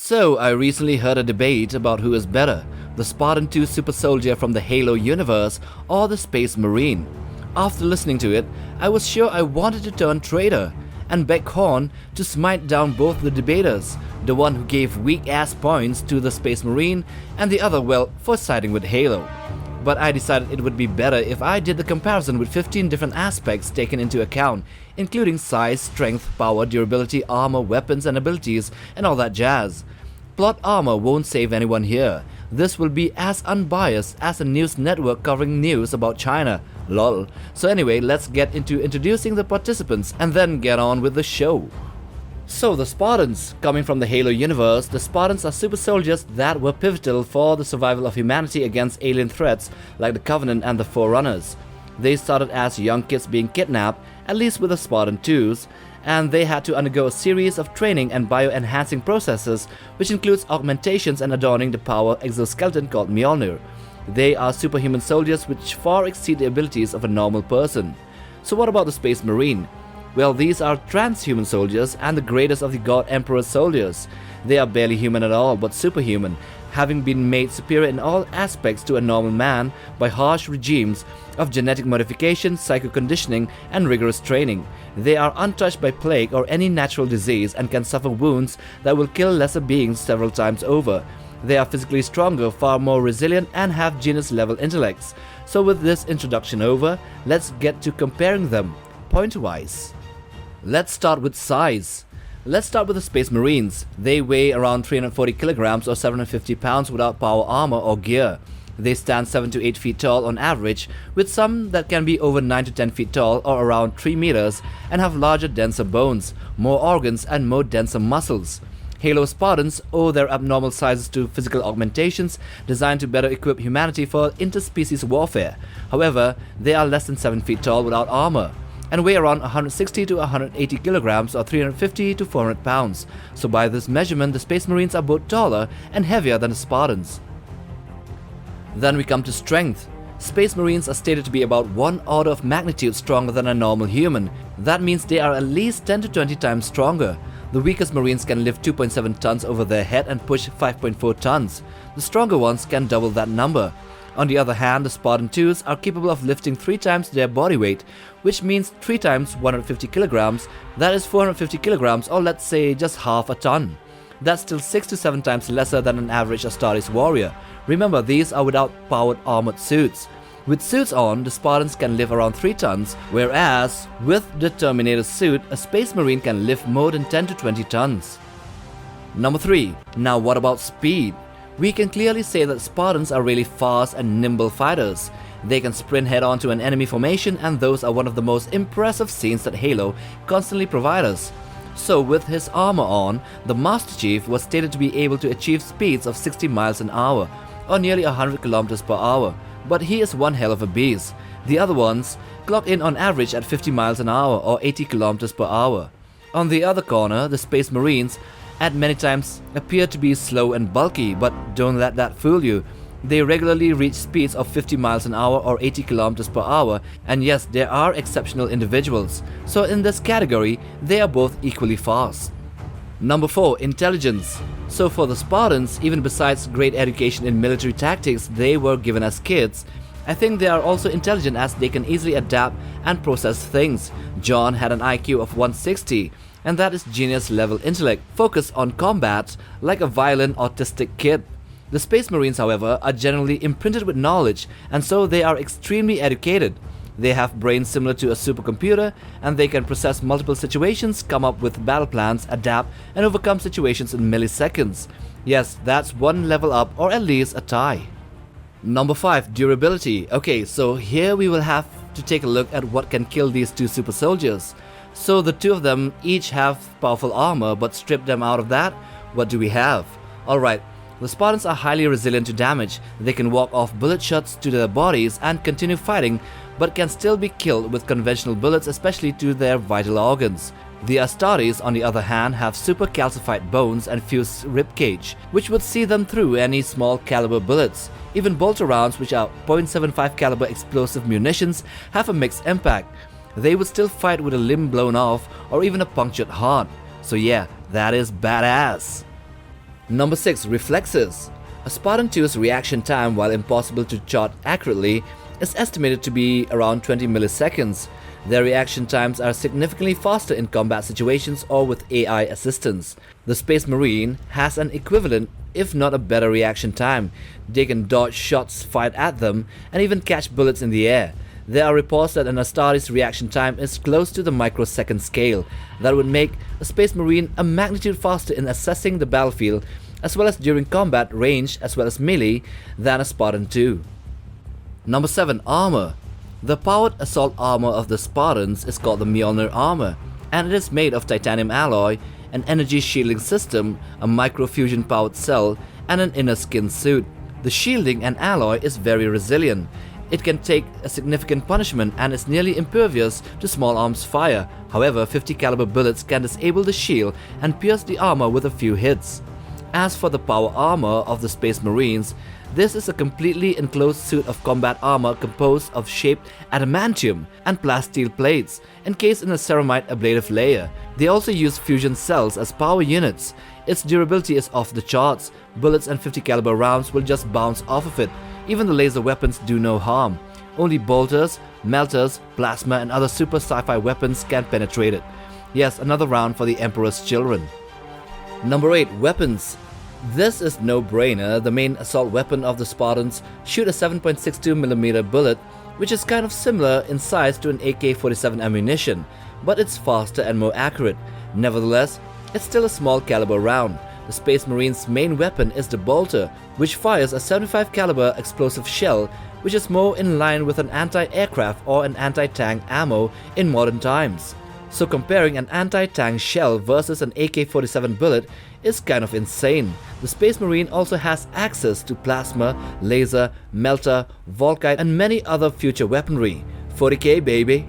So, I recently heard a debate about who is better, the Spartan II super soldier from the Halo universe or the Space Marine. After listening to it, I was sure I wanted to turn traitor and beg Horn to smite down both the debaters, the one who gave weak-ass points to the Space Marine and the other, well, for siding with Halo. But I decided it would be better if I did the comparison with 15 different aspects taken into account, including size, strength, power, durability, armor, weapons and abilities, and all that jazz. Plot armor won't save anyone here. This will be as unbiased as a news network covering news about China. Lol. So anyway, let's get into introducing the participants and then get on with the show. So the Spartans. Coming from the Halo universe, the Spartans are super soldiers that were pivotal for the survival of humanity against alien threats like the Covenant and the Forerunners. They started as young kids being kidnapped, at least with the Spartan IIs, and they had to undergo a series of training and bio-enhancing processes, which includes augmentations and adorning the power exoskeleton called Mjolnir. They are superhuman soldiers which far exceed the abilities of a normal person. So what about the Space Marine? Well, these are transhuman soldiers and the greatest of the God Emperor's soldiers. They are barely human at all, but superhuman, having been made superior in all aspects to a normal man by harsh regimes of genetic modification, psycho-conditioning, and rigorous training. They are untouched by plague or any natural disease and can suffer wounds that will kill lesser beings several times over. They are physically stronger, far more resilient, and have genius-level intellects. So with this introduction over, let's get to comparing them, pointwise. Let's start with size. Let's start with the Space Marines. They weigh around 340 kilograms or 750 pounds without power armor or gear. They stand 7 to 8 feet tall on average, with some that can be over 9 to 10 feet tall or around 3 meters and have larger, denser bones, more organs and more denser muscles. Halo Spartans owe their abnormal sizes to physical augmentations designed to better equip humanity for interspecies warfare. However, they are less than 7 feet tall without armor and weigh around 160 to 180 kilograms or 350 to 400 pounds. So by this measurement, the Space Marines are both taller and heavier than the Spartans. Then we come to strength. Space Marines are stated to be about 1 order of magnitude stronger than a normal human. That means they are at least 10 to 20 times stronger. The weakest Marines can lift 2.7 tons over their head and push 5.4 tons. The stronger ones can double that number. On the other hand, the Spartan IIs are capable of lifting 3 times their body weight, which means 3 times 150 kilograms, that is 450 kilograms, or let's say just half a ton. That's still 6 to 7 times lesser than an average Astartes warrior. Remember, these are without powered armored suits. With suits on, the Spartans can lift around 3 tons, whereas with the Terminator suit, a Space Marine can lift more than 10 to 20 tons. Number 3. Now what about speed? We can clearly say that Spartans are really fast and nimble fighters. They can sprint head-on to an enemy formation, and those are one of the most impressive scenes that Halo constantly provides us. So with his armor on, the Master Chief was stated to be able to achieve speeds of 60 miles an hour, or nearly 100 kilometers per hour. But he is one hell of a beast. The other ones clock in on average at 50 miles an hour or 80 kilometers per hour. On the other corner, the Space Marines at many times appear to be slow and bulky, but don't let that fool you. They regularly reach speeds of 50 miles an hour or 80 kilometers per hour, and yes, there are exceptional individuals. So in this category, they are both equally fast. Number 4. Intelligence. So for the Spartans, even besides great education in military tactics they were given as kids, I think they are also intelligent as they can easily adapt and process things. John had an IQ of 160, and that is genius level intellect, focused on combat like a violent autistic kid. The Space Marines, however, are generally imprinted with knowledge, and so they are extremely educated. They have brains similar to a supercomputer, and they can process multiple situations, come up with battle plans, adapt, and overcome situations in milliseconds. Yes, that's one level up, or at least a tie. Number 5. Durability. Okay, so here we will have to take a look at what can kill these two super soldiers. So the two of them each have powerful armor, but strip them out of that, what do we have? Alright, the Spartans are highly resilient to damage. They can walk off bullet shots to their bodies and continue fighting, but can still be killed with conventional bullets, especially to their vital organs. The Astartes, on the other hand, have super calcified bones and fused ribcage, which would see them through any small caliber bullets. Even bolter rounds, which are .75 caliber explosive munitions, have a mixed impact. They would still fight with a limb blown off or even a punctured heart. So yeah, that is badass. Number 6. Reflexes. A Spartan II's reaction time, while impossible to chart accurately, is estimated to be around 20 milliseconds. Their reaction times are significantly faster in combat situations or with AI assistance. The Space Marine has an equivalent, if not a better reaction time. They can dodge shots fired at them and even catch bullets in the air. There are reports that an Astartes reaction time is close to the microsecond scale. That would make a Space Marine a magnitude faster in assessing the battlefield, as well as during combat, range as well as melee, than a Spartan II. Number 7. Armour. The powered assault armor of the Spartans is called the Mjolnir armor, and it is made of titanium alloy, an energy shielding system, a microfusion powered cell, and an inner skin suit. The shielding and alloy is very resilient. It can take a significant punishment and is nearly impervious to small arms fire. However, 50 caliber bullets can disable the shield and pierce the armor with a few hits. As for the power armor of the Space Marines, this is a completely enclosed suit of combat armor composed of shaped adamantium and plasteel plates, encased in a ceramite ablative layer. They also use fusion cells as power units. Its durability is off the charts. Bullets and 50 caliber rounds will just bounce off of it. Even the laser weapons do no harm. Only bolters, melters, plasma and other super sci-fi weapons can penetrate it. Yes, another round for the Emperor's children. Number 8. Weapons. This is no-brainer. The main assault weapon of the Spartans shoot a 7.62mm bullet, which is kind of similar in size to an AK-47 ammunition, but it's faster and more accurate. Nevertheless, it's still a small caliber round. The Space Marines' main weapon is the bolter, which fires a 75 caliber explosive shell, which is more in line with an anti-aircraft or an anti-tank ammo in modern times. So comparing an anti-tank shell versus an AK-47 bullet is kind of insane. The Space Marine also has access to plasma, laser, melter, volkite and many other future weaponry. 40k baby!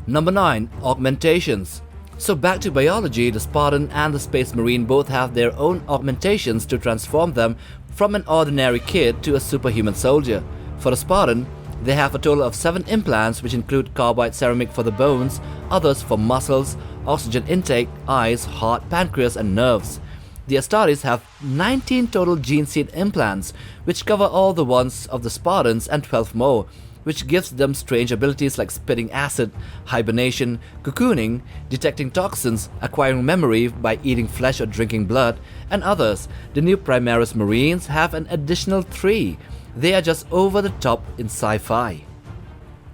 Number 9. Augmentations. So back to biology, the Spartan and the Space Marine both have their own augmentations to transform them from an ordinary kid to a superhuman soldier. For the Spartan, they have a total of 7 implants, which include carbide ceramic for the bones, others for muscles, oxygen intake, eyes, heart, pancreas and nerves. The Astartes have 19 total gene seed implants, which cover all the ones of the Spartans and 12 more, which gives them strange abilities like spitting acid, hibernation, cocooning, detecting toxins, acquiring memory by eating flesh or drinking blood, and others. The new Primaris Marines have an additional 3. They are just over the top in sci-fi.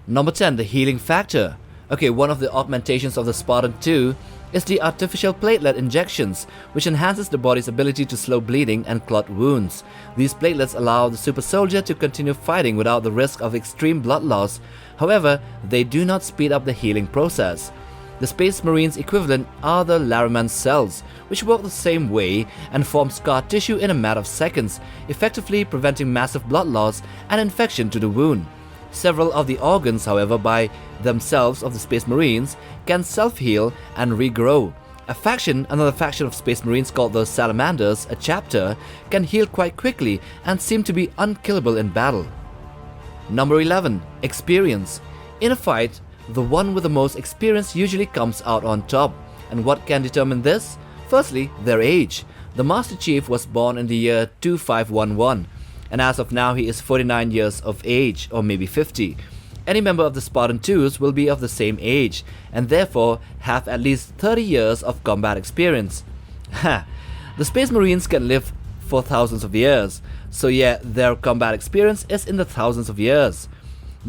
Number 10. The healing factor. Okay, one of the augmentations of the Spartan II is the artificial platelet injections, which enhances the body's ability to slow bleeding and clot wounds. These platelets allow the super soldier to continue fighting without the risk of extreme blood loss. However, they do not speed up the healing process. The Space Marines' equivalent are the Laraman cells, which work the same way and form scar tissue in a matter of seconds, effectively preventing massive blood loss and infection to the wound. Several of the organs, however, by themselves of the Space Marines can self-heal and regrow. Another faction of Space Marines called the Salamanders, a chapter, can heal quite quickly and seem to be unkillable in battle. Number 11. Experience. In a fight, the one with the most experience usually comes out on top. And what can determine this? Firstly, their age. The Master Chief was born in the year 2511, and as of now he is 49 years of age, or maybe 50. Any member of the Spartan IIs will be of the same age, and therefore have at least 30 years of combat experience. The Space Marines can live for thousands of years, so yeah, their combat experience is in the thousands of years.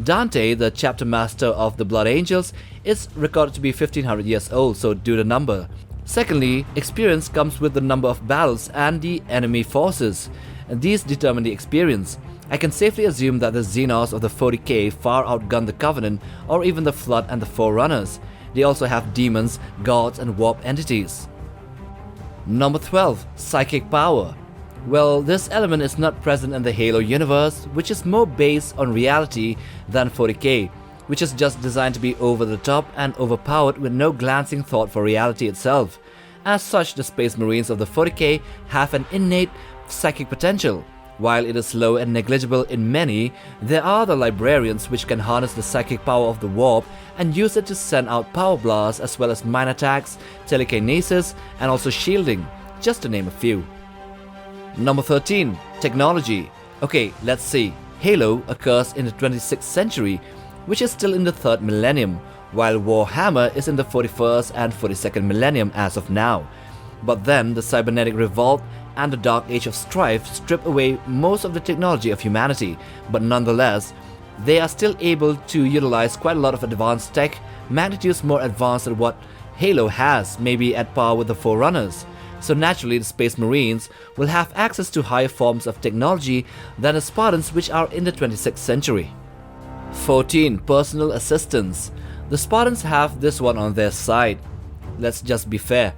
Dante, the chapter master of the Blood Angels, is recorded to be 1500 years old, so do the number. Secondly, experience comes with the number of battles and the enemy forces, and these determine the experience. I can safely assume that the Xenos of the 40k far outgun the Covenant or even the Flood and the Forerunners. They also have demons, gods and warp entities. Number 12. Psychic power. Well, this element is not present in the Halo universe, which is more based on reality than 40k, which is just designed to be over the top and overpowered with no glancing thought for reality itself. As such, the Space Marines of the 40k have an innate psychic potential. While it is low and negligible in many, there are the Librarians which can harness the psychic power of the warp and use it to send out power blasts as well as mind attacks, telekinesis and also shielding, just to name a few. Number 13. Technology. Okay, let's see. Halo occurs in the 26th century, which is still in the 3rd millennium, while Warhammer is in the 41st and 42nd millennium as of now. But then the cybernetic revolt and the dark age of strife strip away most of the technology of humanity, but nonetheless, they are still able to utilize quite a lot of advanced tech, magnitudes more advanced than what Halo has, maybe at par with the forerunners. So naturally, the Space Marines will have access to higher forms of technology than the Spartans, which are in the 26th century. 14. Personal assistance. The Spartans have this one on their side. Let's just be fair.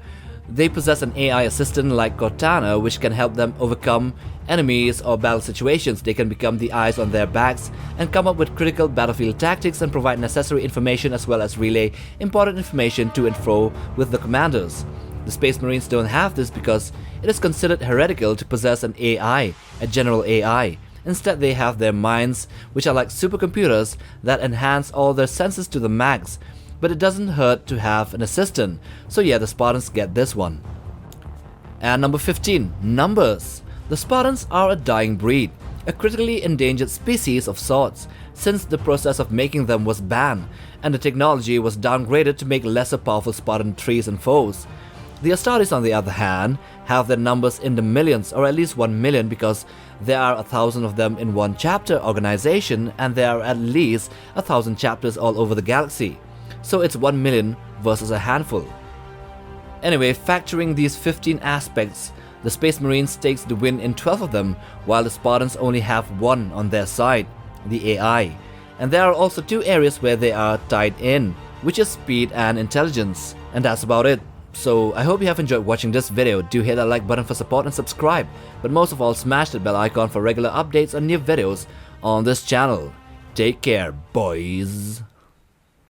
They possess an AI assistant like Cortana, which can help them overcome enemies or battle situations. They can become the eyes on their backs and come up with critical battlefield tactics and provide necessary information as well as relay important information to and fro with the commanders. The Space Marines don't have this because it is considered heretical to possess an AI, a general AI. Instead, they have their minds, which are like supercomputers that enhance all their senses to the max. But it doesn't hurt to have an assistant, so yeah, the Spartans get this one. And number 15. Numbers. The Spartans are a dying breed, a critically endangered species of sorts, since the process of making them was banned, and the technology was downgraded to make lesser powerful Spartan trees and foes. The Astartes, on the other hand, have their numbers in the millions, or at least 1 million, because there are 1,000 of them in one chapter organization, and there are at least 1,000 chapters all over the galaxy. So it's 1 million versus a handful. Anyway, factoring these 15 aspects, the Space Marines takes the win in 12 of them, while the Spartans only have one on their side, the AI. And there are also 2 areas where they are tied in, which is speed and intelligence. And that's about it. So I hope you have enjoyed watching this video. Do hit that like button for support and subscribe. But most of all, smash that bell icon for regular updates on new videos on this channel. Take care, boys.